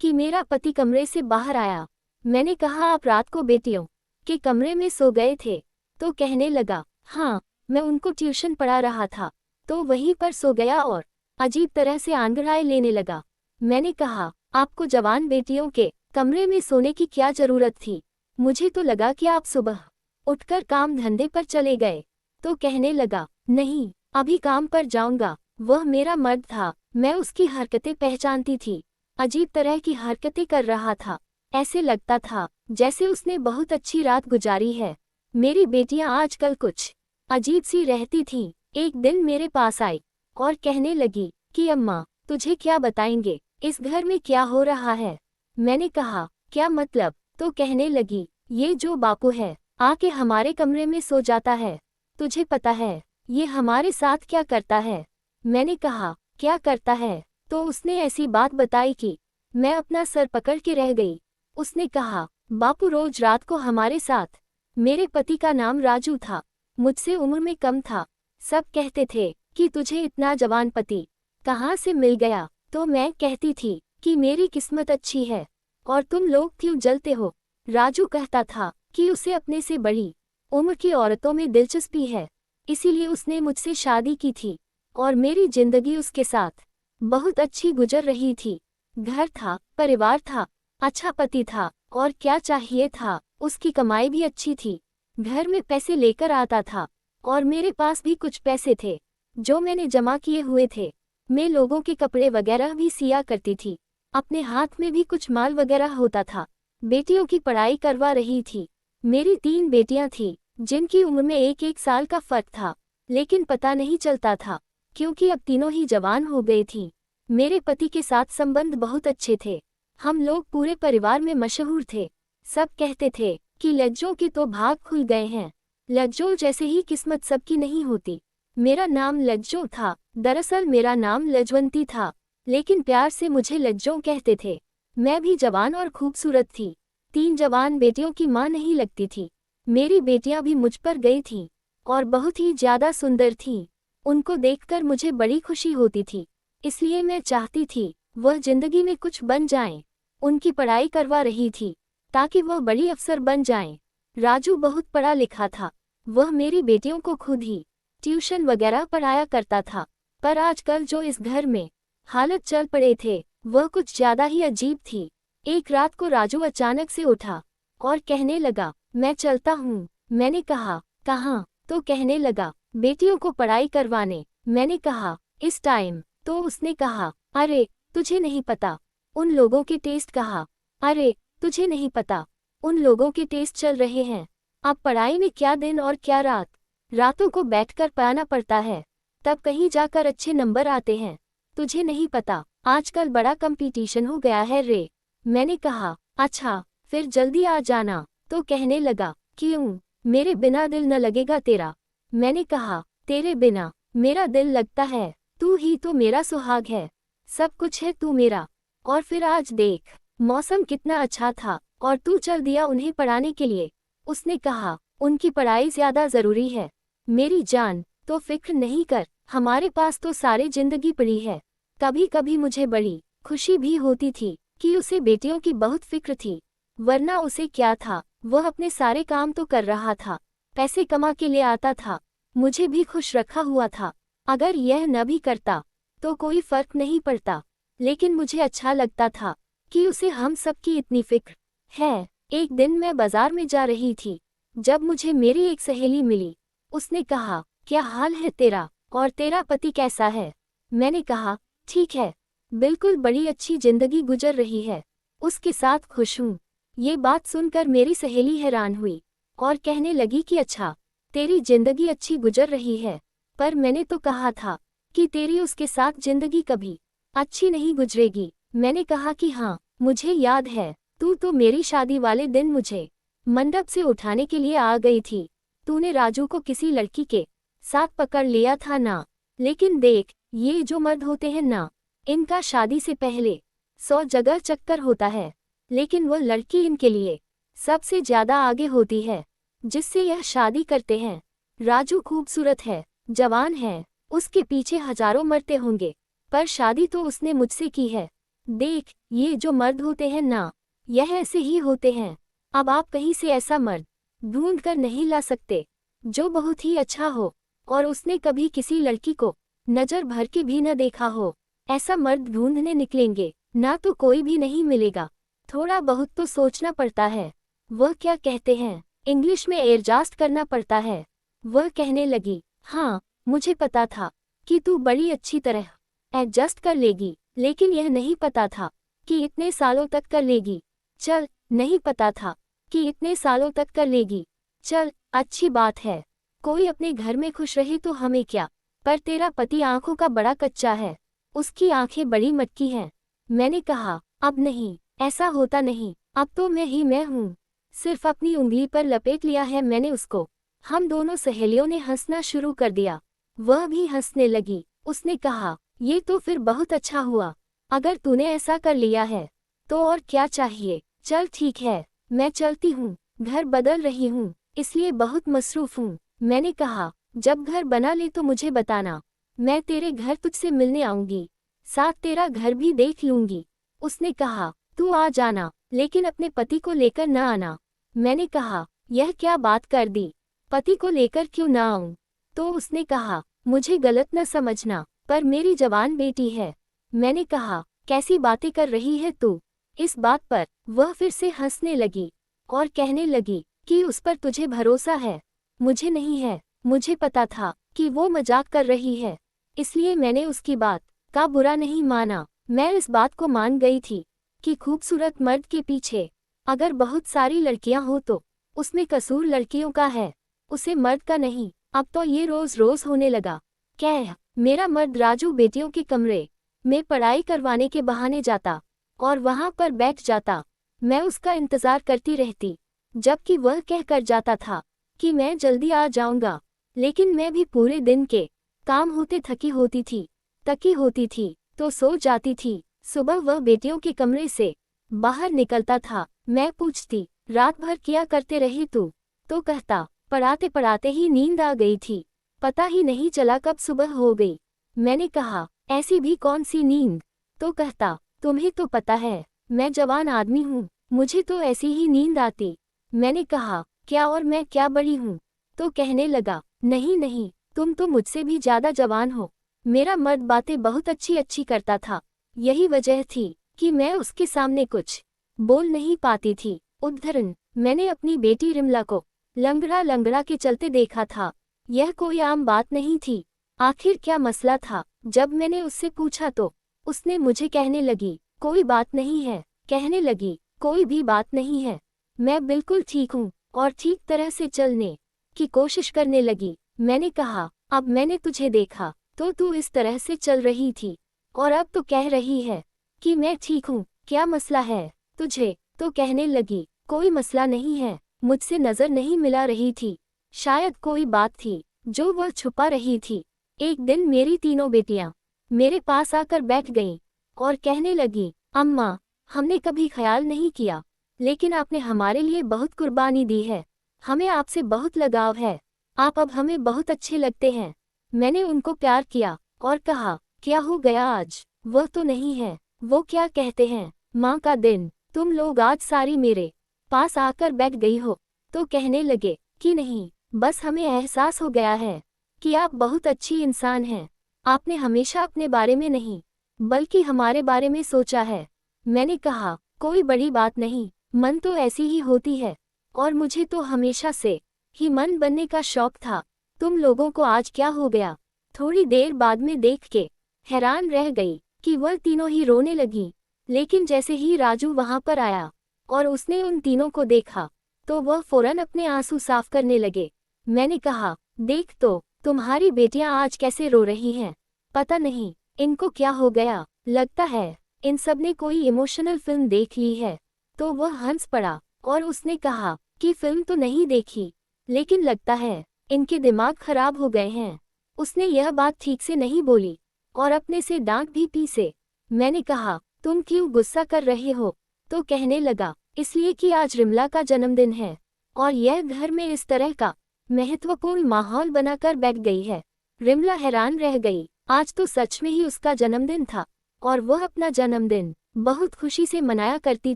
कि मेरा पति कमरे से बाहर आया। मैंने कहा, आप रात को बेटियों के कमरे में सो गए थे? तो कहने लगा, हाँ, मैं उनको ट्यूशन पढ़ा रहा था तो वहीं पर सो गया और अजीब तरह से आंगड़ाई लेने लगा। मैंने कहा, आपको जवान बेटियों के कमरे में सोने की क्या जरूरत थी? मुझे तो लगा कि आप सुबह उठकर काम धंधे पर चले गए। तो कहने लगा, नहीं, अभी काम पर जाऊंगा। वह मेरा मर्द था, मैं उसकी हरकतें पहचानती थी। अजीब तरह की हरकतें कर रहा था, ऐसे लगता था जैसे उसने बहुत अच्छी रात गुजारी है। मेरी बेटियां आजकल कुछ अजीब सी रहती थीं। एक दिन मेरे पास आई और कहने लगी कि अम्मा, तुझे क्या बताएंगे, इस घर में क्या हो रहा है? मैंने कहा, क्या मतलब? तो कहने लगी, ये जो बापू है आके हमारे कमरे में सो जाता है। तुझे पता है ये हमारे साथ क्या करता है? मैंने कहा, क्या करता है? तो उसने ऐसी बात बताई कि मैं अपना सर पकड़ के रह गई। उसने कहा, बापू रोज रात को हमारे साथ। मेरे पति का नाम राजू था, मुझसे उम्र में कम था। सब कहते थे कि तुझे इतना जवान पति कहाँ से मिल गया? तो मैं कहती थी कि मेरी किस्मत अच्छी है और तुम लोग क्यों जलते हो? राजू कहता था कि उसे अपने से बड़ी उम्र की औरतों में दिलचस्पी है, इसीलिए उसने मुझसे शादी की थी और मेरी जिंदगी उसके साथ बहुत अच्छी गुजर रही थी। घर था, परिवार था, अच्छा पति था और क्या चाहिए था? उसकी कमाई भी अच्छी थी, घर में पैसे लेकर आता था और मेरे पास भी कुछ पैसे थे जो मैंने जमा किए हुए थे। मैं लोगों के कपड़े वगैरह भी सिया करती थी, अपने हाथ में भी कुछ माल वगैरह होता था। बेटियों की पढ़ाई करवा रही थी। मेरी 3 बेटियां थीं जिनकी उम्र में 1-1 साल का फर्क था, लेकिन पता नहीं चलता था क्योंकि अब तीनों ही जवान हो गई थीं। मेरे पति के साथ संबंध बहुत अच्छे थे, हम लोग पूरे परिवार में मशहूर थे। सब कहते थे कि लज्जों के तो भाग खुल गए हैं। लज्जो जैसे ही किस्मत सबकी नहीं होती। मेरा नाम लज्जो था, दरअसल मेरा नाम लजवंती था, लेकिन प्यार से मुझे लज्जो कहते थे। मैं भी जवान और खूबसूरत थी, 3 जवान बेटियों की मां नहीं लगती थी। मेरी बेटियां भी मुझ पर गई थीं और बहुत ही ज्यादा सुंदर थीं। उनको देखकर मुझे बड़ी खुशी होती थी, इसलिए मैं चाहती थी वह जिंदगी में कुछ बन जाएं। उनकी पढ़ाई करवा रही थी ताकि वह बड़ी अफसर बन जाएं। राजू बहुत पढ़ा लिखा था, वह मेरी बेटियों को खुद ही ट्यूशन वगैरह पढ़ाया करता था। पर आजकल जो इस घर में हालत चल पड़े थे वह कुछ ज्यादा ही अजीब थी। एक रात को राजू अचानक से उठा और कहने लगा, मैं चलता हूँ। मैंने कहा, कहाँ? तो कहने लगा, बेटियों को पढ़ाई करवाने। मैंने कहा, इस टाइम? तो उसने कहा, अरे तुझे नहीं पता उन लोगों के टेस्ट। कहा, अरे तुझे नहीं पता उन लोगों के टेस्ट चल रहे हैं। अब पढ़ाई में क्या दिन और क्या रात, रातों को बैठकर पढ़ना पड़ता है, तब कहीं जाकर अच्छे नंबर आते हैं। तुझे नहीं पता आजकल बड़ा कंपटीशन हो गया है रे। मैंने कहा, अच्छा फिर जल्दी आ जाना। तो कहने लगा, क्यों, मेरे बिना दिल न लगेगा तेरा? मैंने कहा, तेरे बिना मेरा दिल लगता है, तू ही तो मेरा सुहाग है, सब कुछ है तू मेरा। और फिर आज देख, मौसम कितना अच्छा था और तू चल दिया उन्हें पढ़ाने के लिए। उसने कहा, उनकी पढ़ाई ज्यादा जरूरी है मेरी जान, तो फिक्र नहीं कर, हमारे पास तो सारी जिंदगी पड़ी है। कभी कभी मुझे बड़ी खुशी भी होती थी कि उसे बेटियों की बहुत फिक्र थी, वरना उसे क्या था, वह अपने सारे काम तो कर रहा था, पैसे कमा के ले आता था, मुझे भी खुश रखा हुआ था। अगर यह न भी करता तो कोई फर्क नहीं पड़ता, लेकिन मुझे अच्छा लगता था कि उसे हम सबकी इतनी फिक्र है। एक दिन मैं बाजार में जा रही थी, जब मुझे मेरी एक सहेली मिली। उसने कहा, क्या हाल है तेरा और तेरा पति कैसा है? मैंने कहा, ठीक है, बिल्कुल बड़ी अच्छी जिंदगी गुजर रही है, उसके साथ खुश हूँ। ये बात सुनकर मेरी सहेली हैरान हुई और कहने लगी कि अच्छा, तेरी जिंदगी अच्छी गुजर रही है, पर मैंने तो कहा था कि तेरी उसके साथ जिंदगी कभी अच्छी नहीं गुजरेगी। मैंने कहा कि हाँ, मुझे याद है, तू तो मेरी शादी वाले दिन मुझे मंडप से उठाने के लिए आ गई थी। तूने राजू को किसी लड़की के साथ पकड़ लिया था ना? लेकिन देख, ये जो मर्द होते हैं ना, इनका शादी से पहले 100 जगह चक्कर होता है, लेकिन वह लड़की इनके लिए सबसे ज्यादा आगे होती है जिससे यह शादी करते हैं। राजू खूबसूरत है, जवान है, उसके पीछे हजारों मरते होंगे, पर शादी तो उसने मुझसे की है। देख, ये जो मर्द होते हैं ना, यह ऐसे ही होते हैं। अब आप कहीं से ऐसा मर्द ढूंढ कर नहीं ला सकते जो बहुत ही अच्छा हो और उसने कभी किसी लड़की को नजर भर के भी न देखा हो। ऐसा मर्द ढूंढने निकलेंगे ना तो कोई भी नहीं मिलेगा। थोड़ा बहुत तो सोचना पड़ता है। वह क्या कहते हैं, इंग्लिश में एडजस्ट करना पड़ता है। वह कहने लगी, हाँ, मुझे पता था कि तू बड़ी अच्छी तरह एडजस्ट कर लेगी, लेकिन यह नहीं पता था कि इतने सालों तक कर लेगी। चल, नहीं पता था कि इतने सालों तक कर लेगी। चल, अच्छी बात है, कोई अपने घर में खुश रहे तो हमें क्या। पर तेरा पति आंखों का बड़ा कच्चा है, उसकी आंखें बड़ी मटकी हैं। मैंने कहा, अब नहीं, ऐसा होता नहीं, अब तो मैं ही मैं हूँ। सिर्फ अपनी उंगली पर लपेट लिया है मैंने उसको। हम दोनों सहेलियों ने हंसना शुरू कर दिया। वह भी हंसने लगी। उसने कहा, ये तो फिर बहुत अच्छा हुआ, अगर तूने ऐसा कर लिया है तो और क्या चाहिए। चल ठीक है, मैं चलती हूँ, घर बदल रही हूँ, इसलिए बहुत मसरूफ हूँ। मैंने कहा, जब घर बना ले तो मुझे बताना, मैं तेरे घर तुझसे मिलने आऊंगी, साथ तेरा घर भी देख लूंगी। उसने कहा, तू आ जाना, लेकिन अपने पति को लेकर न आना। मैंने कहा, यह क्या बात कर दी, पति को लेकर क्यों न आऊं। तो उसने कहा, मुझे गलत न समझना, पर मेरी जवान बेटी है। मैंने कहा, कैसी बातें कर रही है तू। इस बात पर वह फिर से हंसने लगी और कहने लगी कि उस पर तुझे भरोसा है, मुझे नहीं है। मुझे पता था कि वो मजाक कर रही है, इसलिए मैंने उसकी बात का बुरा नहीं माना। मैं इस बात को मान गई थी कि खूबसूरत मर्द के पीछे अगर बहुत सारी लड़कियां हो तो उसमें कसूर लड़कियों का है, उसे मर्द का नहीं। अब तो ये रोज रोज होने लगा। क्या मेरा मर्द राजू बेटियों के कमरे में पढ़ाई करवाने के बहाने जाता और वहां पर बैठ जाता। मैं उसका इंतजार करती रहती, जबकि वह कह कर जाता था कि मैं जल्दी आ जाऊंगा, लेकिन मैं भी पूरे दिन के काम होते थकी होती थी तो सो जाती थी। सुबह वह बेटियों के कमरे से बाहर निकलता था। मैं पूछती, रात भर क्या करते रही तू। तो कहता, पढ़ाते पढ़ाते ही नींद आ गई थी, पता ही नहीं चला कब सुबह हो गई। मैंने कहा, ऐसी भी कौन सी नींद। तो कहता, तुम्हें तो पता है मैं जवान आदमी हूँ, मुझे तो ऐसी ही नींद आती। मैंने कहा, क्या और मैं क्या बड़ी हूँ। तो कहने लगा, नहीं नहीं, तुम तो मुझसे भी ज्यादा जवान हो। मेरा मर्द बातें बहुत अच्छी अच्छी करता था, यही वजह थी कि मैं उसके सामने कुछ बोल नहीं पाती थी। उद्धरण, मैंने अपनी बेटी रिमला को लंगड़ा लंगड़ा के चलते देखा था। यह कोई आम बात नहीं थी। आखिर क्या मसला था। जब मैंने उससे पूछा तो उसने मुझे कहने लगी, कोई बात नहीं है। कहने लगी, कोई भी बात नहीं है, मैं बिल्कुल ठीक हूँ और ठीक तरह से चलने की कोशिश करने लगी। मैंने कहा, अब मैंने तुझे देखा तो तू इस तरह से चल रही थी और अब तो कह रही है कि मैं ठीक हूँ, क्या मसला है तुझे। तो कहने लगी, कोई मसला नहीं है, मुझसे नजर नहीं मिला रही थी, शायद कोई बात थी जो वह छुपा रही थी। एक दिन मेरी तीनों बेटियां मेरे पास आकर बैठ गईं और कहने लगी, अम्मा, हमने कभी ख्याल नहीं किया, लेकिन आपने हमारे लिए बहुत कुर्बानी दी है, हमें आपसे बहुत लगाव है, आप अब हमें बहुत अच्छे लगते हैं। मैंने उनको प्यार किया और कहा, क्या हो गया आज। वह तो नहीं है। वो क्या कहते हैं, माँ का दिन, तुम लोग आज सारी मेरे पास आकर बैठ गई हो। तो कहने लगे कि नहीं, बस हमें एहसास हो गया है कि आप बहुत अच्छी इंसान हैं, आपने हमेशा अपने बारे में नहीं बल्कि हमारे बारे में सोचा है। मैंने कहा, कोई बड़ी बात नहीं, मन तो ऐसी ही होती है और मुझे तो हमेशा से ही मन बनने का शौक था। तुम लोगों को आज क्या हो गया। थोड़ी देर बाद में देख के हैरान रह गई कि वह तीनों ही रोने लगी, लेकिन जैसे ही राजू वहां पर आया और उसने उन तीनों को देखा तो वह फौरन अपने आंसू साफ करने लगे। मैंने कहा, देख तो तुम्हारी बेटियां आज कैसे रो रही हैं, पता नहीं इनको क्या हो गया, लगता है इन सब ने कोई इमोशनल फिल्म देख ली है। तो वह हंस पड़ा और उसने कहा कि फिल्म तो नहीं देखी, लेकिन लगता है इनके दिमाग खराब हो गए हैं। उसने यह बात ठीक से नहीं बोली और अपने से डांट भी पीसे। मैंने कहा, तुम क्यों गुस्सा कर रहे हो। तो कहने लगा, इसलिए कि आज रिमला का जन्मदिन है और यह घर में इस तरह का महत्वपूर्ण माहौल बनाकर बैठ गई है। रिमला हैरान रह गई, आज तो सच में ही उसका जन्मदिन था और वह अपना जन्मदिन बहुत खुशी से मनाया करती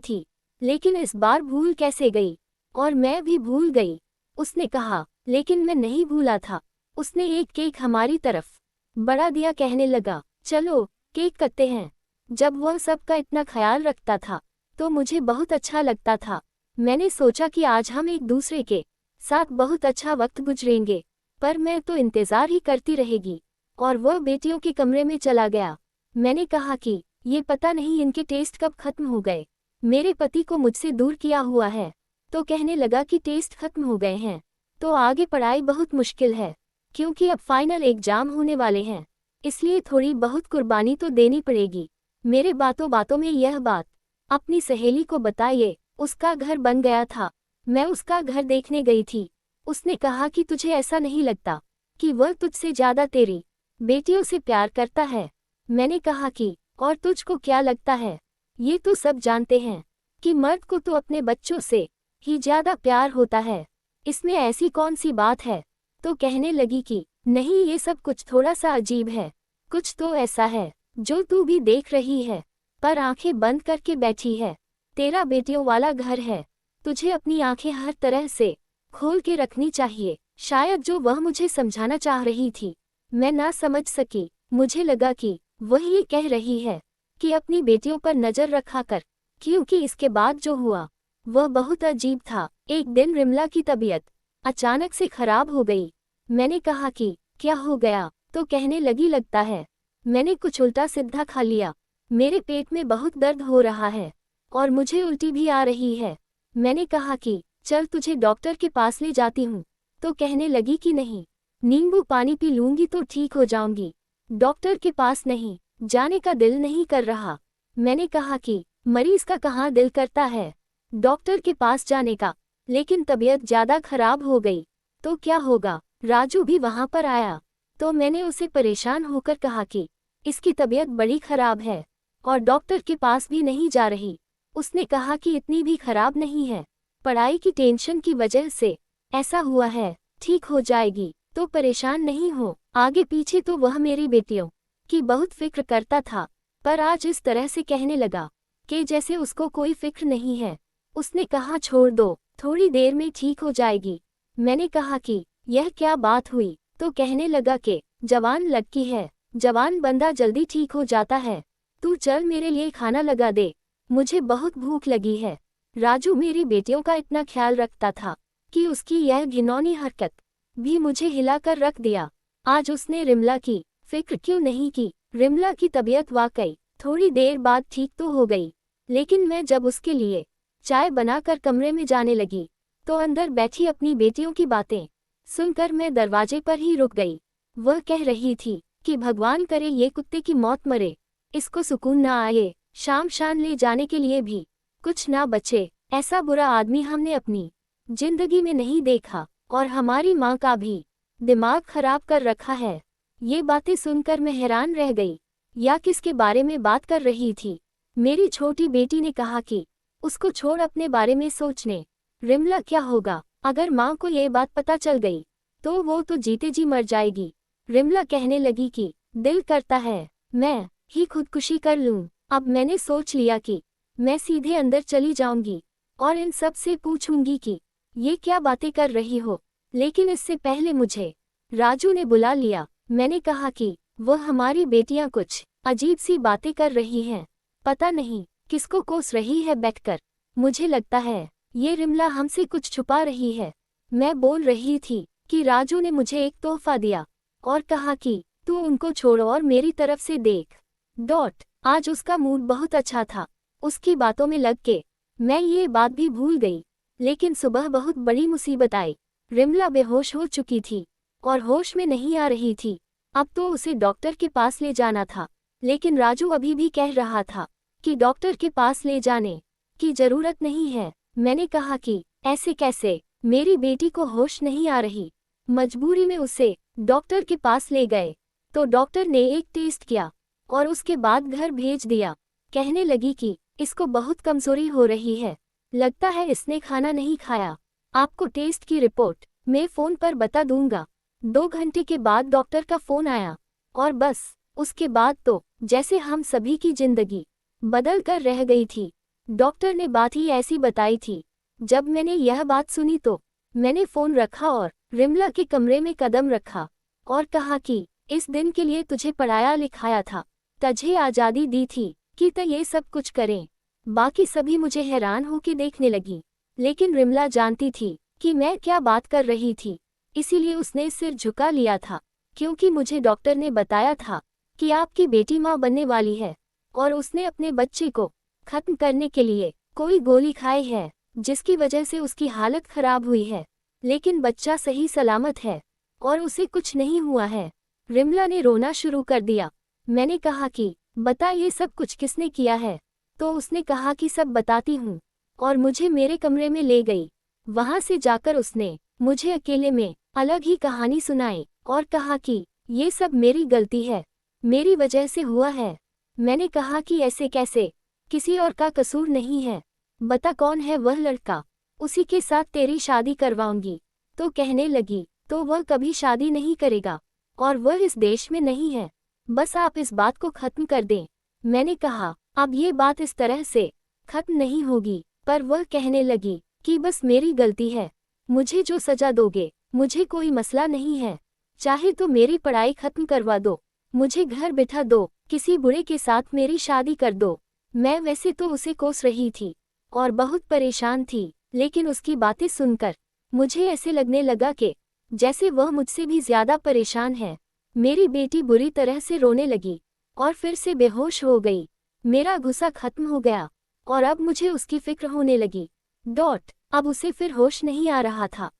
थी। लेकिन इस बार भूल कैसे गई? और मैं भी भूल गई, उसने कहा। लेकिन मैं नहीं भूला था। उसने एक केक हमारी तरफ बढ़ा दिया, कहने लगा, चलो केक कटते हैं। जब वह सबका इतना ख्याल रखता था तो मुझे बहुत अच्छा लगता था। मैंने सोचा कि आज हम एक दूसरे के साथ बहुत अच्छा वक्त गुजरेंगे, पर मैं तो इंतज़ार ही करती रहेगी। और वह बेटियों के कमरे में चला गया। मैंने कहा कि ये पता नहीं इनके टेस्ट कब खत्म हो गए। मेरे पति को मुझसे दूर किया हुआ है। तो कहने लगा कि टेस्ट खत्म हो गए हैं तो आगे पढ़ाई बहुत मुश्किल है, क्योंकि अब फाइनल एग्जाम होने वाले हैं, इसलिए थोड़ी बहुत कुर्बानी तो देनी पड़ेगी। मेरे बातों बातों में यह बात अपनी सहेली को बताइए। उसका घर बन गया था। मैं उसका घर देखने गई थी। उसने कहा कि तुझे ऐसा नहीं लगता कि वह तुझसे ज़्यादा तेरी बेटियों से प्यार करता है? मैंने कहा कि और तुझको क्या लगता है? ये तो सब जानते हैं कि मर्द को तो अपने बच्चों से ही ज़्यादा प्यार होता है, इसमें ऐसी कौन सी बात है? तो कहने लगी कि नहीं, ये सब कुछ थोड़ा सा अजीब है। कुछ तो ऐसा है जो तू भी देख रही है, पर आंखें बंद करके बैठी है। तेरा बेटियों वाला घर है, तुझे अपनी आंखें हर तरह से खोल के रखनी चाहिए। शायद जो वह मुझे समझाना चाह रही थी मैं ना समझ सकी। मुझे लगा कि वह ये कह रही है कि अपनी बेटियों पर नज़र रखा कर, क्योंकि इसके बाद जो हुआ वह बहुत अजीब था। एक दिन रिमला की तबीयत अचानक से खराब हो गई। मैंने कहा कि क्या हो गया? तो कहने लगी, लगता है मैंने कुछ उल्टा सीधा खा लिया। मेरे पेट में बहुत दर्द हो रहा है और मुझे उल्टी भी आ रही है। मैंने कहा कि चल तुझे डॉक्टर के पास ले जाती हूँ। तो कहने लगी कि नहीं, नींबू पानी पी लूंगी तो ठीक हो जाऊंगी, डॉक्टर के पास नहीं जाने का दिल नहीं कर रहा। मैंने कहा कि मरीज का कहाँ दिल करता है डॉक्टर के पास जाने का, लेकिन तबीयत ज़्यादा खराब हो गई तो क्या होगा? राजू भी वहाँ पर आया तो मैंने उसे परेशान होकर कहा कि इसकी तबीयत बड़ी खराब है और डॉक्टर के पास भी नहीं जा रही। उसने कहा कि इतनी भी खराब नहीं है, पढ़ाई की टेंशन की वजह से ऐसा हुआ है, ठीक हो जाएगी, तो परेशान नहीं हो। आगे पीछे तो वह मेरी बेटियों की बहुत फिक्र करता था, पर आज इस तरह से कहने लगा कि जैसे उसको कोई फिक्र नहीं है। उसने कहा छोड़ दो, थोड़ी देर में ठीक हो जाएगी। मैंने कहा कि यह क्या बात हुई? तो कहने लगा कि जवान लड़की है, जवान बंदा जल्दी ठीक हो जाता है। तू चल मेरे लिए खाना लगा दे, मुझे बहुत भूख लगी है। राजू मेरी बेटियों का इतना ख्याल रखता था कि उसकी यह घिनौनी हरकत भी मुझे हिलाकर रख दिया। आज उसने रिमला की फिक्र क्यों नहीं की? रिमला की तबीयत वाकई थोड़ी देर बाद ठीक तो हो गई, लेकिन मैं जब उसके लिए चाय बनाकर कमरे में जाने लगी तो अंदर बैठी अपनी बेटियों की बातें सुनकर मैं दरवाजे पर ही रुक गई। वह कह रही थी कि भगवान करे ये कुत्ते की मौत मरे, इसको सुकून ना आए, शाम शान ले जाने के लिए भी कुछ ना बचे। ऐसा बुरा आदमी हमने अपनी जिंदगी में नहीं देखा और हमारी माँ का भी दिमाग खराब कर रखा है। ये बातें सुनकर मैं हैरान रह गई। या किसके बारे में बात कर रही थी? मेरी छोटी बेटी ने कहा कि उसको छोड़ अपने बारे में सोचने। रिमला क्या होगा अगर माँ को ये बात पता चल गई? तो वो तो जीते जी मर जाएगी। रिमला कहने लगी कि दिल करता है मैं ही खुदकुशी कर लूं। अब मैंने सोच लिया कि मैं सीधे अंदर चली जाऊंगी और इन सब से पूछूंगी कि ये क्या बातें कर रही हो। लेकिन इससे पहले मुझे राजू ने बुला लिया। मैंने कहा कि वह हमारी बेटियां कुछ अजीब सी बातें कर रही हैं, पता नहीं किसको कोस रही है बैठकर। मुझे लगता है ये रिमला हमसे कुछ छुपा रही है। मैं बोल रही थी कि राजू ने मुझे एक तोहफा दिया और कहा कि तू उनको छोड़ और मेरी तरफ से देख। आज उसका मूड बहुत अच्छा था। उसकी बातों में लग के मैं ये बात भी भूल गई। लेकिन सुबह बहुत बड़ी मुसीबत आई। रिमला बेहोश हो चुकी थी और होश में नहीं आ रही थी। अब तो उसे डॉक्टर के पास ले जाना था, लेकिन राजू अभी भी कह रहा था कि डॉक्टर के पास ले जाने की जरूरत नहीं है। मैंने कहा कि ऐसे कैसे, मेरी बेटी को होश नहीं आ रही। मजबूरी में उसे डॉक्टर के पास ले गए तो डॉक्टर ने एक टेस्ट किया और उसके बाद घर भेज दिया। कहने लगी कि इसको बहुत कमजोरी हो रही है, लगता है इसने खाना नहीं खाया। आपको टेस्ट की रिपोर्ट मैं फ़ोन पर बता दूंगा। 2 घंटे के बाद डॉक्टर का फ़ोन आया और बस उसके बाद तो जैसे हम सभी की जिंदगी बदल कर रह गई थी। डॉक्टर ने बात ही ऐसी बताई थी। जब मैंने यह बात सुनी तो मैंने फ़ोन रखा और रिमला के कमरे में कदम रखा और कहा कि इस दिन के लिए तुझे पढ़ाया लिखाया था, तुझे आज़ादी दी थी कि तू ये सब कुछ करें। बाकी सभी मुझे हैरान होकर देखने लगी, लेकिन रिमला जानती थी कि मैं क्या बात कर रही थी, इसीलिए उसने सिर झुका लिया था, क्योंकि मुझे डॉक्टर ने बताया था कि आपकी बेटी माँ बनने वाली है और उसने अपने बच्चे को खत्म करने के लिए कोई गोली खाई है, जिसकी वजह से उसकी हालत खराब हुई है, लेकिन बच्चा सही सलामत है और उसे कुछ नहीं हुआ है। रिमला ने रोना शुरू कर दिया। मैंने कहा कि बता ये सब कुछ किसने किया है, तो उसने कहा कि सब बताती हूँ, और मुझे मेरे कमरे में ले गई। वहाँ से जाकर उसने मुझे अकेले में अलग ही कहानी सुनाई और कहा कि ये सब मेरी गलती है, मेरी वजह से हुआ है। मैंने कहा कि ऐसे कैसे, किसी और का कसूर नहीं है, बता कौन है वह लड़का, उसी के साथ तेरी शादी करवाऊंगी। तो कहने लगी तो वह कभी शादी नहीं करेगा और वह इस देश में नहीं है, बस आप इस बात को खत्म कर दें। मैंने कहा अब ये बात इस तरह से खत्म नहीं होगी, पर वह कहने लगी कि बस मेरी गलती है, मुझे जो सजा दोगे मुझे कोई मसला नहीं है, चाहे तो मेरी पढ़ाई खत्म करवा दो, मुझे घर बिठा दो, किसी बुढ़े के साथ मेरी शादी कर दो। मैं वैसे तो उसे कोस रही थी और बहुत परेशान थी, लेकिन उसकी बातें सुनकर मुझे ऐसे लगने लगा कि जैसे वह मुझसे भी ज्यादा परेशान है। मेरी बेटी बुरी तरह से रोने लगी और फिर से बेहोश हो गई। मेरा गुस्सा खत्म हो गया और अब मुझे उसकी फिक्र होने लगी। अब उसे फिर होश नहीं आ रहा था।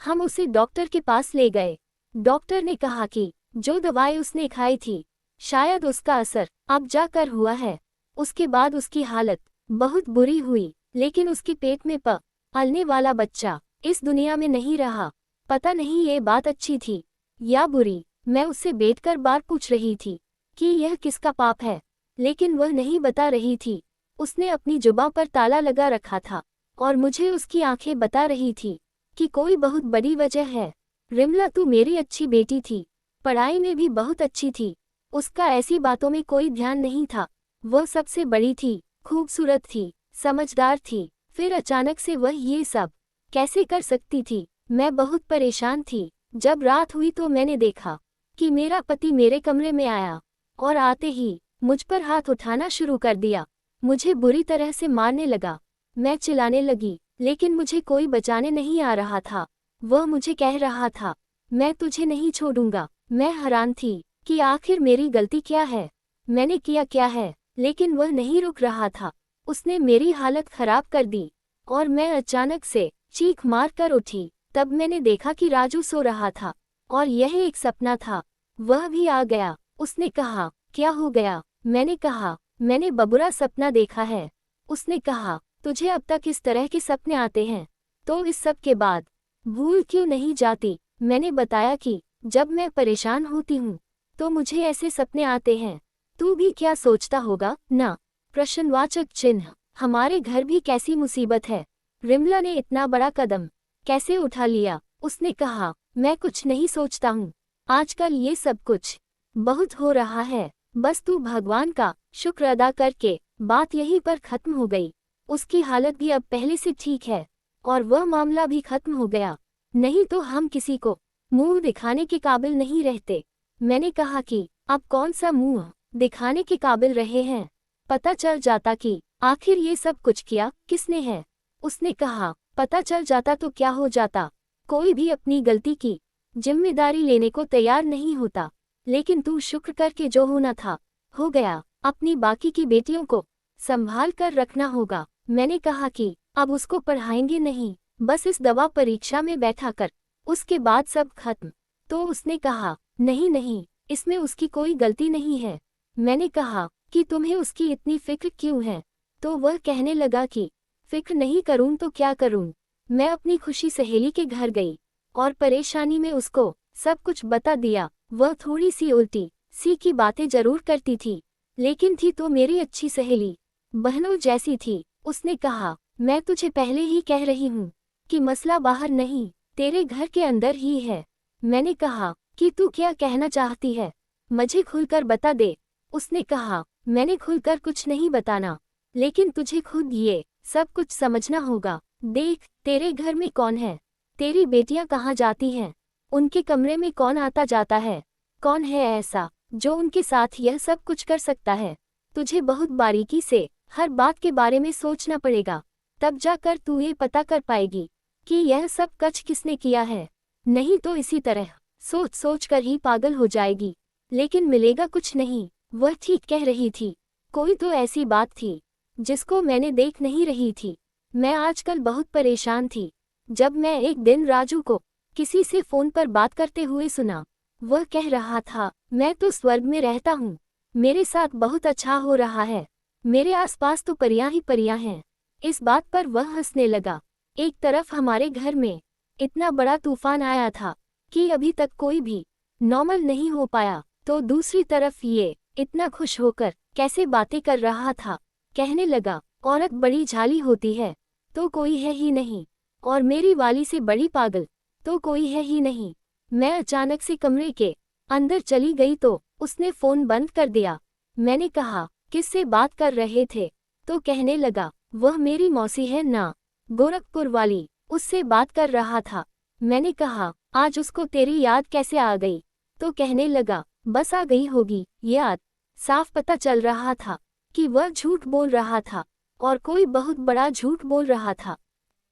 हम उसे डॉक्टर के पास ले गए। डॉक्टर ने कहा कि जो दवाई उसने खाई थी शायद उसका असर अब जाकर हुआ है। उसके बाद उसकी हालत बहुत बुरी हुई, लेकिन उसके पेट में पलने वाला बच्चा इस दुनिया में नहीं रहा। पता नहीं ये बात अच्छी थी या बुरी, मैं उससे बैठकर बार पूछ रही थी कि यह किसका पाप है, लेकिन वह नहीं बता रही थी। उसने अपनी जुबान पर ताला लगा रखा था और मुझे उसकी आंखें बता रही थी कि कोई बहुत बड़ी वजह है। रिमला तू मेरी अच्छी बेटी थी, पढ़ाई में भी बहुत अच्छी थी, उसका ऐसी बातों में कोई ध्यान नहीं था। वह सबसे बड़ी थी, खूबसूरत थी, समझदार थी, फिर अचानक से वह ये सब कैसे कर सकती थी। मैं बहुत परेशान थी। जब रात हुई तो मैंने देखा कि मेरा पति मेरे कमरे में आया और आते ही मुझ पर हाथ उठाना शुरू कर दिया। मुझे बुरी तरह से मारने लगा। मैं चिल्लाने लगी, लेकिन मुझे कोई बचाने नहीं आ रहा था। वह मुझे कह रहा था मैं तुझे नहीं छोड़ूंगा। मैं हैरान थी कि आखिर मेरी गलती क्या है, मैंने किया क्या है, लेकिन वह नहीं रुक रहा था। उसने मेरी हालत खराब कर दी और मैं अचानक से चीख मार कर उठी। तब मैंने देखा कि राजू सो रहा था और यह एक सपना था। वह भी आ गया। उसने कहा क्या हो गया? मैंने कहा मैंने बुरा सपना देखा है। उसने कहा तुझे अब तक इस तरह के सपने आते हैं तो इस सब के बाद भूल क्यों नहीं जाती? मैंने बताया कि जब मैं परेशान होती हूँ तो मुझे ऐसे सपने आते हैं। तू भी क्या सोचता होगा ना? प्रश्नवाचक चिन्ह। हमारे घर भी कैसी मुसीबत है। रिमला ने इतना बड़ा कदम कैसे उठा लिया? उसने कहा मैं कुछ नहीं सोचता हूँ, आजकल ये सब कुछ बहुत हो रहा है, बस तू भगवान का शुक्र अदा करके। बात यहीं पर खत्म हो गई। उसकी हालत भी अब पहले से ठीक है और वह मामला भी खत्म हो गया, नहीं तो हम किसी को मुंह दिखाने के काबिल नहीं रहते। मैंने कहा कि अब कौन सा मुंह दिखाने के काबिल रहे हैं, पता चल जाता कि आखिर ये सब कुछ किया किसने है। उसने कहा पता चल जाता तो क्या हो जाता, कोई भी अपनी गलती की जिम्मेदारी लेने को तैयार नहीं होता, लेकिन तू शुक्र करके जो होना था हो गया। अपनी बाकी की बेटियों को संभाल कर रखना होगा। मैंने कहा कि अब उसको पढ़ाएंगे नहीं, बस इस दवा परीक्षा में बैठा कर, उसके बाद सब खत्म। तो उसने कहा नहीं नहीं, इसमें उसकी कोई गलती नहीं है। मैंने कहा कि तुम्हें उसकी इतनी फिक्र क्यों है? तो वह कहने लगा कि फिक्र नहीं करूं तो क्या करूं। मैं अपनी खुशी सहेली के घर गई और परेशानी में उसको सब कुछ बता दिया। वह थोड़ी सी उल्टी सी की बातें जरूर करती थी, लेकिन थी तो मेरी अच्छी सहेली, बहनों जैसी थी। उसने कहा मैं तुझे पहले ही कह रही हूँ कि मसला बाहर नहीं तेरे घर के अंदर ही है। मैंने कहा कि तू क्या कहना चाहती है? मुझे खुलकर बता दे। उसने कहा, मैंने खुलकर कुछ नहीं बताना, लेकिन तुझे खुद ये सब कुछ समझना होगा। देख, तेरे घर में कौन है, तेरी बेटियां कहाँ जाती हैं, उनके कमरे में कौन आता जाता है, कौन है ऐसा जो उनके साथ यह सब कुछ कर सकता है। तुझे बहुत बारीकी से हर बात के बारे में सोचना पड़ेगा, तब जाकर तू ये पता कर पाएगी कि यह सब कुछ किसने किया है। नहीं तो इसी तरह सोच सोच कर ही पागल हो जाएगी, लेकिन मिलेगा कुछ नहीं। वह ठीक कह रही थी। कोई तो ऐसी बात थी जिसको मैंने देख नहीं रही थी। मैं आजकल बहुत परेशान थी जब मैं एक दिन राजू को किसी से फोन पर बात करते हुए सुना। वह कह रहा था, मैं तो स्वर्ग में रहता हूँ, मेरे साथ बहुत अच्छा हो रहा है, मेरे आसपास तो परियां ही परियां हैं। इस बात पर वह हंसने लगा। एक तरफ हमारे घर में इतना बड़ा तूफान आया था कि अभी तक कोई भी नॉर्मल नहीं हो पाया, तो दूसरी तरफ ये इतना खुश होकर कैसे बातें कर रहा था। कहने लगा, औरत बड़ी झाली होती है तो कोई है ही नहीं, और मेरी वाली से बड़ी पागल तो कोई है ही नहीं। मैं अचानक से कमरे के अंदर चली गई तो उसने फोन बंद कर दिया। मैंने कहा, किससे बात कर रहे थे? तो कहने लगा, वह मेरी मौसी है ना, गोरखपुर वाली, उससे बात कर रहा था। मैंने कहा, आज उसको तेरी याद कैसे आ गई? तो कहने लगा, बस आ गई होगी याद। साफ पता चल रहा था कि वह झूठ बोल रहा था, और कोई बहुत बड़ा झूठ बोल रहा था।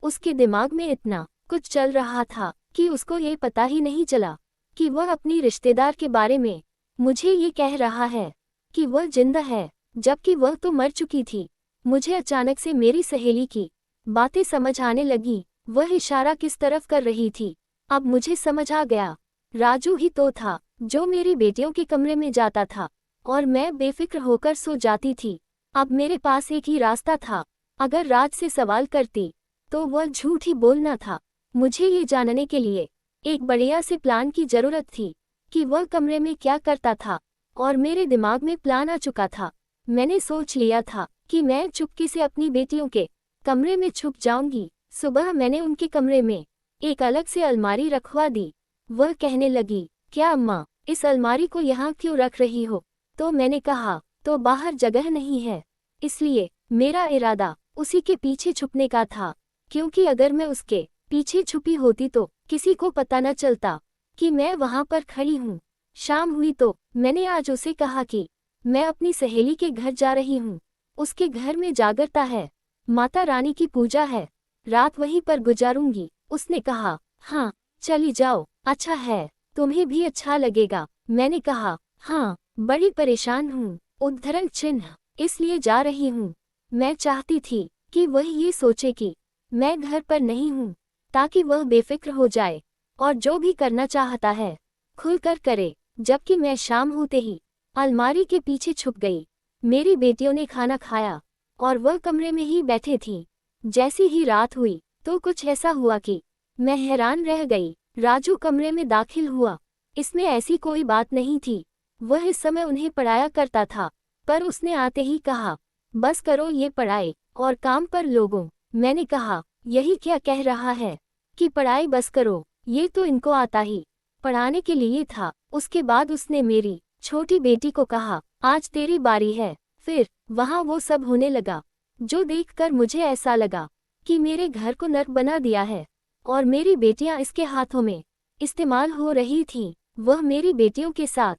उसके दिमाग में इतना कुछ चल रहा था कि उसको ये पता ही नहीं चला कि वह अपनी रिश्तेदार के बारे में मुझे ये कह रहा है कि वह जिंदा है, जबकि वह तो मर चुकी थी। मुझे अचानक से मेरी सहेली की बातें समझ आने लगी। वह इशारा किस तरफ कर रही थी, अब मुझे समझ आ गया। राजू ही तो था जो मेरी बेटियों के कमरे में जाता था और मैं बेफिक्र होकर सो जाती थी। अब मेरे पास एक ही रास्ता था, अगर राज से सवाल करती तो वह झूठ ही बोलना था। मुझे ये जानने के लिए एक बढ़िया से प्लान की जरूरत थी कि वह कमरे में क्या करता था, और मेरे दिमाग में प्लान आ चुका था। मैंने सोच लिया था कि मैं चुपके से अपनी बेटियों के कमरे में छुप जाऊंगी। सुबह मैंने उनके कमरे में एक अलग से अलमारी रखवा दी। वह कहने लगी, क्या अम्मा, इस अलमारी को यहाँ क्यों रख रही हो? तो मैंने कहा, तो बाहर जगह नहीं है, इसलिए मेरा इरादा उसी के पीछे छुपने का था, क्योंकि अगर मैं उसके पीछे छुपी होती तो किसी को पता न चलता कि मैं वहां पर खड़ी हूँ। शाम हुई तो मैंने आज उसे कहा कि मैं अपनी सहेली के घर जा रही हूँ, उसके घर में जागरता है, माता रानी की पूजा है, रात वहीं पर गुजारूंगी। उसने कहा, हाँ चली जाओ, अच्छा है, तुम्हें भी अच्छा लगेगा। मैंने कहा, हाँ, बड़ी परेशान हूँ, उद्धरण चिन्ह, इसलिए जा रही हूँ। मैं चाहती थी कि वह ये सोचे कि मैं घर पर नहीं हूँ, ताकि वह बेफिक्र हो जाए और जो भी करना चाहता है खुलकर करे। जबकि मैं शाम होते ही अलमारी के पीछे छुप गई। मेरी बेटियों ने खाना खाया और वह कमरे में ही बैठे थी। जैसी ही रात हुई तो कुछ ऐसा हुआ कि मैं हैरान रह गई। राजू कमरे में दाखिल हुआ। इसमें ऐसी कोई बात नहीं थी, वह इस समय उन्हें पढ़ाया करता था, पर उसने आते ही कहा, बस करो ये पढ़ाई और काम पर लोगों। मैंने कहा, यही क्या कह रहा है कि पढ़ाई बस करो, ये तो इनको आता ही पढ़ाने के लिए था। उसके बाद उसने मेरी छोटी बेटी को कहा, आज तेरी बारी है। फिर वहाँ वो सब होने लगा जो देखकर मुझे ऐसा लगा कि मेरे घर को नर्क बना दिया है और मेरी बेटियां इसके हाथों में इस्तेमाल हो रही थीं। वह मेरी बेटियों के साथ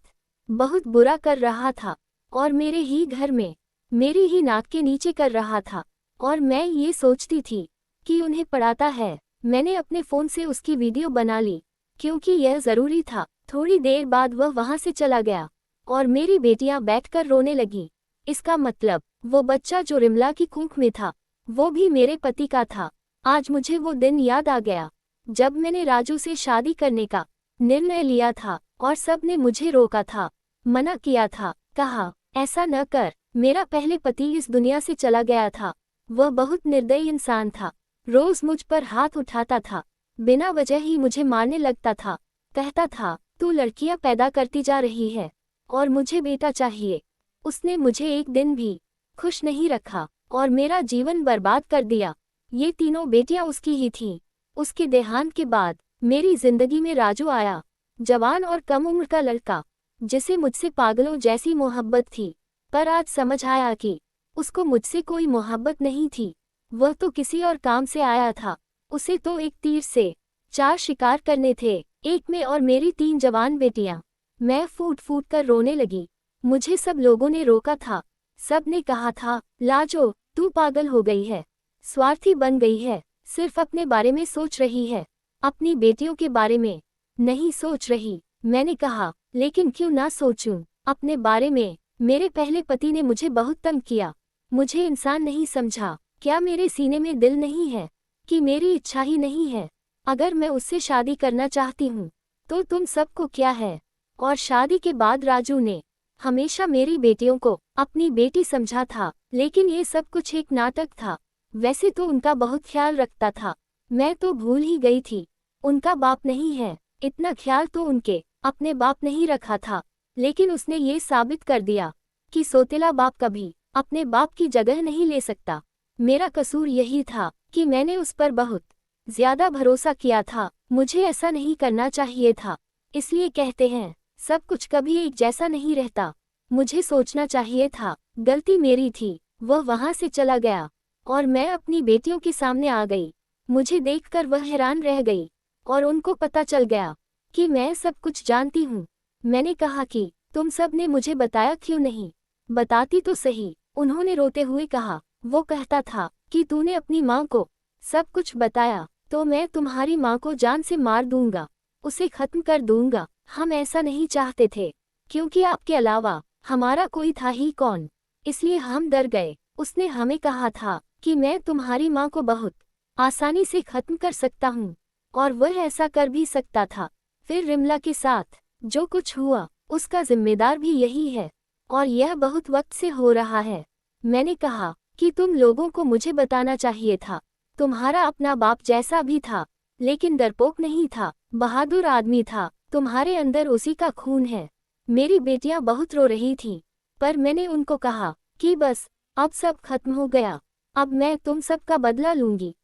बहुत बुरा कर रहा था और मेरे ही घर में मेरी ही नाक के नीचे कर रहा था, और मैं ये सोचती थी कि उन्हें पढ़ाता है। मैंने अपने फ़ोन से उसकी वीडियो बना ली क्योंकि यह ज़रूरी था। थोड़ी देर बाद वह वहाँ से चला गया और मेरी बेटियां बैठकर रोने लगी। इसका मतलब वो बच्चा जो रिमला की कुख में था वो भी मेरे पति का था। आज मुझे वो दिन याद आ गया जब मैंने राजू से शादी करने का निर्णय लिया था और सब ने मुझे रोका था, मना किया था, कहा ऐसा न कर। मेरा पहले पति इस दुनिया से चला गया था। वह बहुत निर्दयी इंसान था, रोज मुझ पर हाथ उठाता था, बिना वजह ही मुझे मारने लगता था, कहता था तू लड़कियां पैदा करती जा रही है और मुझे बेटा चाहिए। उसने मुझे एक दिन भी खुश नहीं रखा और मेरा जीवन बर्बाद कर दिया। ये तीनों बेटियां उसकी ही थीं। उसके देहांत के बाद मेरी जिंदगी में राजू आया, जवान और कम उम्र का लड़का। जिसे मुझसे पागलों जैसी मोहब्बत थी। पर आज समझ आया कि उसको मुझसे कोई मोहब्बत नहीं थी, वह तो किसी और काम से आया था। उसे तो एक तीर से 4 शिकार करने थे, एक में और मेरी 3 जवान बेटियां। मैं फूट फूट कर रोने लगी। मुझे सब लोगों ने रोका था। सब ने कहा था, लाजो, तू पागल हो गई है, स्वार्थी बन गई है, सिर्फ अपने बारे में सोच रही है, अपनी बेटियों के बारे में नहीं सोच रही। मैंने कहा, लेकिन क्यों ना सोचूं अपने बारे में। मेरे पहले पति ने मुझे बहुत तंग किया, मुझे इंसान नहीं समझा। क्या मेरे सीने में दिल नहीं है, कि मेरी इच्छा ही नहीं है? अगर मैं उससे शादी करना चाहती हूँ तो तुम सबको क्या है? और शादी के बाद राजू ने हमेशा मेरी बेटियों को अपनी बेटी समझा था, लेकिन ये सब कुछ एक नाटक था। वैसे तो उनका बहुत ख्याल रखता था, मैं तो भूल ही गई थी, उनका बाप नहीं है। इतना ख्याल तो उनके अपने बाप नहीं रखा था, लेकिन उसने ये साबित कर दिया कि सौतेला बाप कभी अपने बाप की जगह नहीं ले सकता। मेरा कसूर यही था कि मैंने उस पर बहुत ज्यादा भरोसा किया था। मुझे ऐसा नहीं करना चाहिए था। इसलिए कहते हैं, सब कुछ कभी एक जैसा नहीं रहता। मुझे सोचना चाहिए था, गलती मेरी थी। वह वहां से चला गया और मैं अपनी बेटियों के सामने आ गई। मुझे देखकर वह हैरान रह गई और उनको पता चल गया कि मैं सब कुछ जानती हूँ। मैंने कहा कि तुम सब ने मुझे बताया क्यों नहीं? बताती तो सही। उन्होंने रोते हुए कहा, वो कहता था कि तूने अपनी माँ को सब कुछ बताया तो मैं तुम्हारी माँ को जान से मार दूंगा, उसे खत्म कर दूंगा। हम ऐसा नहीं चाहते थे, क्योंकि आपके अलावा हमारा कोई था ही कौन, इसलिए हम डर गए। उसने हमें कहा था कि मैं तुम्हारी माँ को बहुत आसानी से खत्म कर सकता हूँ, और वह ऐसा कर भी सकता था। फिर रिमला के साथ जो कुछ हुआ उसका जिम्मेदार भी यही है, और यह बहुत वक्त से हो रहा है। मैंने कहा कि तुम लोगों को मुझे बताना चाहिए था। तुम्हारा अपना बाप जैसा भी था, लेकिन डरपोक नहीं था, बहादुर आदमी था। तुम्हारे अंदर उसी का खून है। मेरी बेटियां बहुत रो रही थीं, पर मैंने उनको कहा कि बस, अब सब खत्म हो गया, अब मैं तुम सब का बदला लूंगी,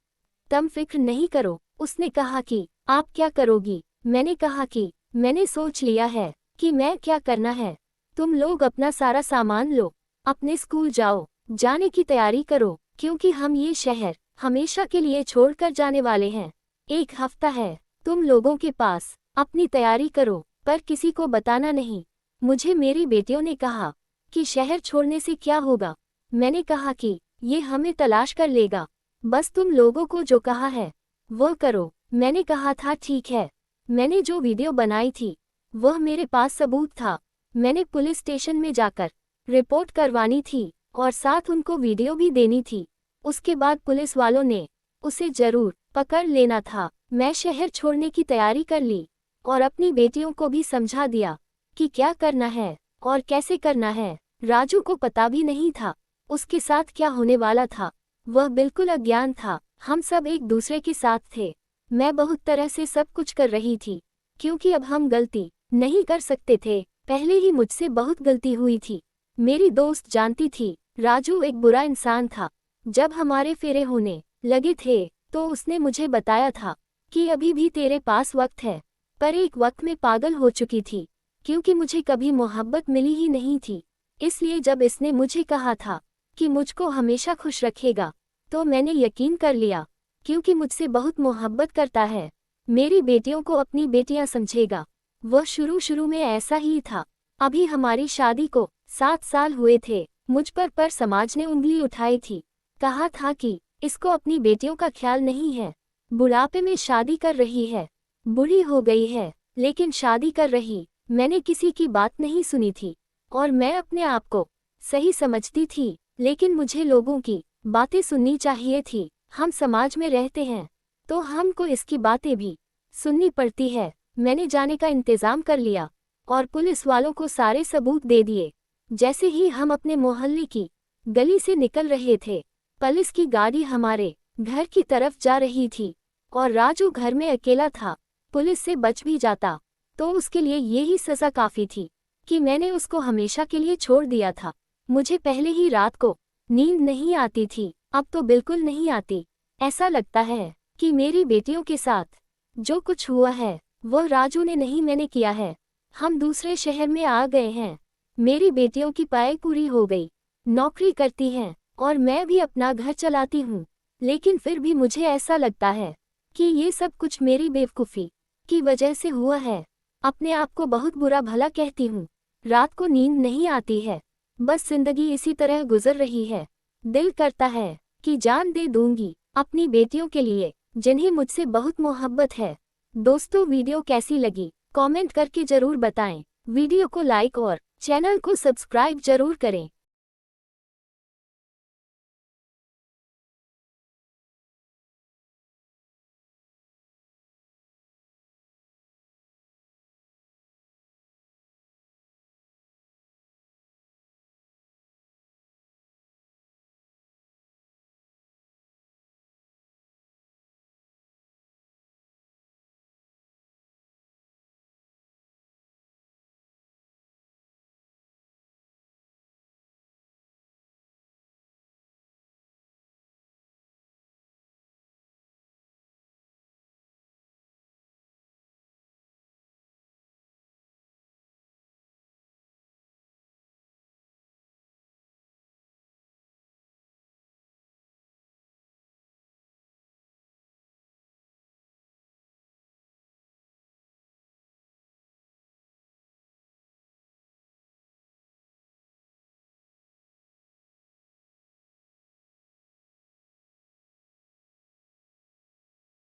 तुम फिक्र नहीं करो। उसने कहा कि आप क्या करोगी? मैंने कहा कि मैंने सोच लिया है कि मैं क्या करना है। तुम लोग अपना सारा सामान लो, अपने स्कूल जाओ, जाने की तैयारी करो, क्योंकि हम ये शहर हमेशा के लिए छोड़कर जाने वाले हैं। 1 हफ्ता है तुम लोगों के पास, अपनी तैयारी करो, पर किसी को बताना नहीं। मुझे मेरी बेटियों ने कहा कि शहर छोड़ने से क्या होगा? मैंने कहा कि ये हमें तलाश कर लेगा, बस तुम लोगों को जो कहा है वो करो। मैंने कहा था, ठीक है। मैंने जो वीडियो बनाई थी वह मेरे पास सबूत था। मैंने पुलिस स्टेशन में जाकर रिपोर्ट करवानी थी और साथ उनको वीडियो भी देनी थी। उसके बाद पुलिस वालों ने उसे जरूर पकड़ लेना था। मैं शहर छोड़ने की तैयारी कर ली और अपनी बेटियों को भी समझा दिया कि क्या करना है और कैसे करना है। राजू को पता भी नहीं था उसके साथ क्या होने वाला था, वह बिल्कुल अज्ञान था। हम सब एक दूसरे के साथ थे। मैं बहुत तरह से सब कुछ कर रही थी, क्योंकि अब हम गलती नहीं कर सकते थे। पहले ही मुझसे बहुत गलती हुई थी। मेरी दोस्त जानती थी राजू एक बुरा इंसान था। जब हमारे फेरे होने लगे थे तो उसने मुझे बताया था कि अभी भी तेरे पास वक्त है, पर एक वक्त में पागल हो चुकी थी, क्योंकि मुझे कभी मोहब्बत मिली ही नहीं थी। इसलिए जब इसने मुझे कहा था कि मुझको हमेशा खुश रखेगा, तो मैंने यकीन कर लिया, क्योंकि मुझसे बहुत मोहब्बत करता है। मेरी बेटियों को अपनी बेटियां समझेगा। वह शुरू में ऐसा ही था। अभी हमारी शादी को 7 साल हुए थे। मुझ पर समाज ने उंगली उठाई थी, कहा था कि इसको अपनी बेटियों का ख्याल नहीं है, बुढ़ापे में शादी कर रही है, बूढ़ी हो गई है लेकिन शादी कर रही। मैंने किसी की बात नहीं सुनी थी और मैं अपने आप को सही समझती थी, लेकिन मुझे लोगों की बातें सुननी चाहिए थी। हम समाज में रहते हैं तो हमको इसकी बातें भी सुननी पड़ती है। मैंने जाने का इंतजाम कर लिया और पुलिस वालों को सारे सबूत दे दिए। जैसे ही हम अपने मोहल्ले की गली से निकल रहे थे, पुलिस की गाड़ी हमारे घर की तरफ जा रही थी और राजू घर में अकेला था। पुलिस से बच भी जाता तो उसके लिए यही सज़ा काफ़ी थी कि मैंने उसको हमेशा के लिए छोड़ दिया था। मुझे पहले ही रात को नींद नहीं आती थी, अब तो बिल्कुल नहीं आती। ऐसा लगता है कि मेरी बेटियों के साथ जो कुछ हुआ है वो राजू ने नहीं, मैंने किया है। हम दूसरे शहर में आ गए हैं। मेरी बेटियों की पढ़ाई पूरी हो गई, नौकरी करती हैं और मैं भी अपना घर चलाती हूँ। लेकिन फिर भी मुझे ऐसा लगता है कि ये सब कुछ मेरी बेवकूफ़ी की वजह से हुआ है। अपने आप को बहुत बुरा भला कहती हूँ। रात को नींद नहीं आती है, बस जिंदगी इसी तरह गुजर रही है। दिल करता है कि जान दे दूंगी अपनी बेटियों के लिए, जिन्हें मुझसे बहुत मोहब्बत है। दोस्तों, वीडियो कैसी लगी कमेंट करके जरूर बताएं। वीडियो को लाइक और चैनल को सब्सक्राइब जरूर करें।